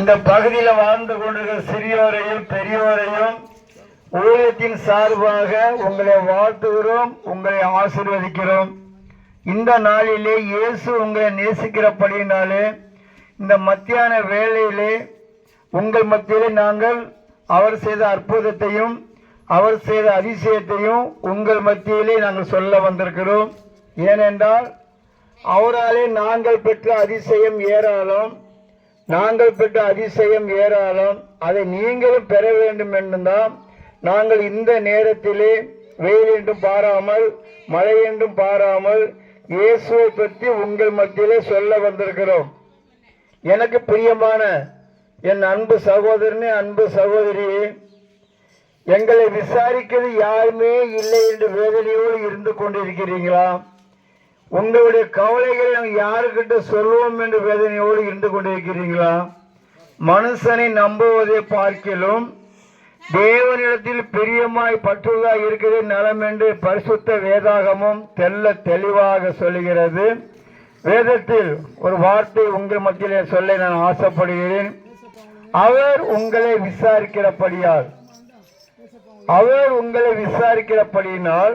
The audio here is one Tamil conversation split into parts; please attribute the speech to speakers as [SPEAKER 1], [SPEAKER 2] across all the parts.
[SPEAKER 1] இந்த பகுதியில் வாழ்ந்து கொண்டிருக்கிற சிறியோரையும் பெரியோரையும் ஊழியத்தின் சார்பாக உங்களை வாழ்த்துகிறோம், உங்களை ஆசீர்வதிக்கிறோம். இந்த நாளிலே இயேசு உங்களை நேசிக்கிறபடியினாலே இந்த மத்தியான வேளையிலே உங்கள் மத்தியிலே நாங்கள் அவர் செய்த அற்புதத்தையும் அவர் செய்த அதிசயத்தையும் உங்கள் மத்தியிலே நாங்கள் சொல்ல வந்திருக்கிறோம். ஏனென்றால் அவராலே நாங்கள் பெற்ற அதிசயம் ஏராளம், அதை நீங்களும் பெற வேண்டும் என்றுதான் நாங்கள் இந்த நேரத்திலே வெயில் என்றும் பாராமல் மழை என்றும் பாராமல் இயேசுவை பற்றி உங்கள் மத்தியிலே சொல்ல வந்திருக்கிறோம். எனக்கு பிரியமான என் அன்பு சகோதரனே, அன்பு சகோதரியே, எங்களை விசாரிக்கிறது யாருமே இல்லை என்று வேதனையோடு இருந்து கொண்டிருக்கிறீங்களா? உங்களுடைய கவலைகளை நாங்கள் யாருக்கிட்ட சொல்லுவோம் என்று வேதனையோடு இருந்து கொண்டிருக்கிறீங்களா? மனுஷனை நம்புவதை பார்க்கிலும் தேவனிடத்தில் பிரியமாய் பற்றுவதாக இருக்கிறது நலம் என்று பரிசுத்த வேதாகமும் தெளிவாக சொல்லுகிறது. வேதத்தில் ஒரு வார்த்தை உங்கள் மத்தியிலே சொல்ல நான் ஆசைப்படுகிறேன். அவர் உங்களை விசாரிக்கிறபடியினால்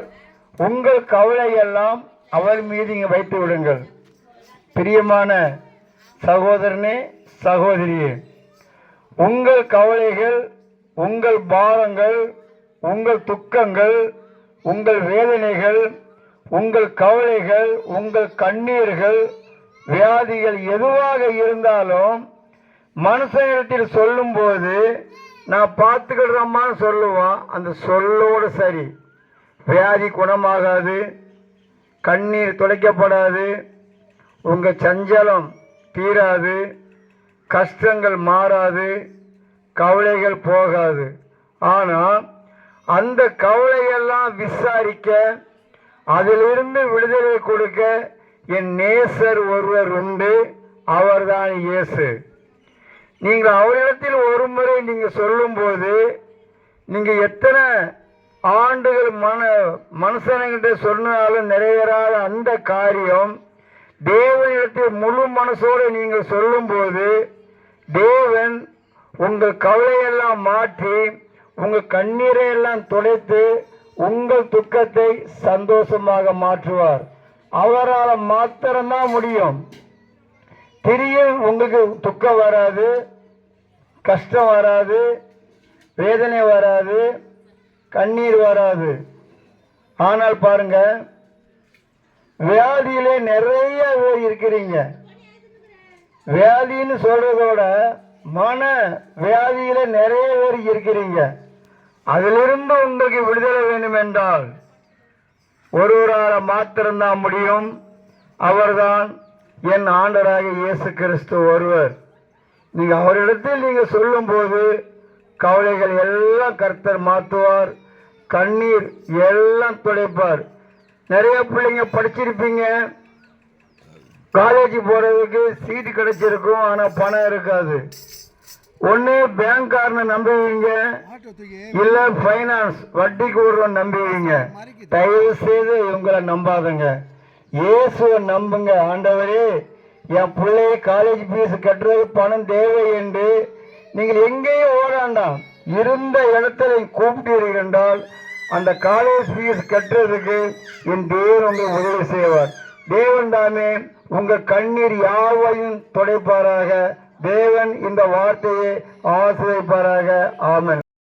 [SPEAKER 1] உங்கள் கவலையெல்லாம் அவர் மீது இங்கே வைத்து விடுங்கள். பிரியமான சகோதரனே, சகோதரியே, உங்கள் கவலைகள், உங்கள் பாரங்கள், உங்கள் துக்கங்கள், உங்கள் வேதனைகள், உங்கள் கவலைகள், உங்கள் கண்ணீர்கள், வியாதிகள் எதுவாக இருந்தாலும் மனுஷனிடத்தில் சொல்லும் போது நான் பார்த்துக்கிடுறோம்மான்னு சொல்லுவான். அந்த சொல்லோடு சரி, வியாதி குணமாகாது, கண்ணீர் துடைக்கப்படாது, உங்கள் சஞ்சலம் தீராது, கஷ்டங்கள் மாறாது, கவலைகள் போகாது. ஆனால் அந்த கவலையெல்லாம் விசாரிக்க, அதிலிருந்து விடுதலை கொடுக்க என் நேசர் ஒருவர் உண்டு, அவர்தான் இயேசு. நீங்கள் அவரிடத்தில் ஒரு முறை நீங்கள் சொல்லும்போது, நீங்கள் எத்தனை ஆண்டுகள் மனுஷன்கிட்ட சொன்னாலும் நிறைவேறாத அந்த காரியம் தேவனிடத்தில் முழு மனசோடு நீங்கள் சொல்லும்போது தேவன் உங்கள் கவலையெல்லாம் மாற்றி உங்கள் கண்ணீரை எல்லாம் துடைத்து உங்கள் துக்கத்தை சந்தோஷமாக மாற்றுவார். அவரால் மாத்திரம்தான் முடியும். திடீர் உங்களுக்கு துக்கம் வராது, கஷ்டம் வராது, வேதனை வராது, கண்ணீர் வராது. ஆனால் பாருங்க, வியாதியிலே நிறைய பேர் இருக்கிறீங்க. வியாதின்னு சொல்றதோட மன வியாதியில நிறைய பேர் இருக்கிறீங்க. அதிலிருந்து உங்களுக்கு விடுதலை வேண்டும் என்றால் ஒருவரால் மாத்திரம்தான் முடியும். அவர்தான் என் ஆண்டவராகிய இயேசு கிறிஸ்து ஒருவர். நீங்க அவரிடத்தில் நீங்க சொல்லும் போது கவலைகள் எல்லாம் கர்த்தர் மாற்றுவார், கண்ணீர் எல்லாம் துடைப்பார். நிறைய பிள்ளைங்க படிச்சிருப்பீங்க, காலேஜ் போறதுக்கு சீட்டு கிடைச்சிருக்கும், ஆனா பணம் இருக்காது. ஒண்ணு பேங்க்காரனை நம்புவீங்க, இல்ல பைனான்ஸ் வட்டிக்கு விடுறோம் நம்புவீங்க. தயவு செய்து இவங்களை நம்பாதுங்க, இயேசுவை நம்புங்க. ஆண்டவரே, என் பிள்ளைய காலேஜ் ஃபீஸ் கட்டுறது பணம் தேவை என்று நீங்கள் எங்கேயும் ஓடாண்டாம், இருந்த இடத்துல கூப்பிட்டீர்கள் என்றால் அந்த காலேஜ் ஃபீஸ் கட்டுறதுக்கு என் தேவன் உங்களுக்கு உதவி செய்வார். தேவன் தாமே உங்கள் கண்ணீர் யாவையும் துடைப்பாராக. தேவன் இந்த வார்த்தையை ஆசீர்வதிப்பாராக. ஆமென்.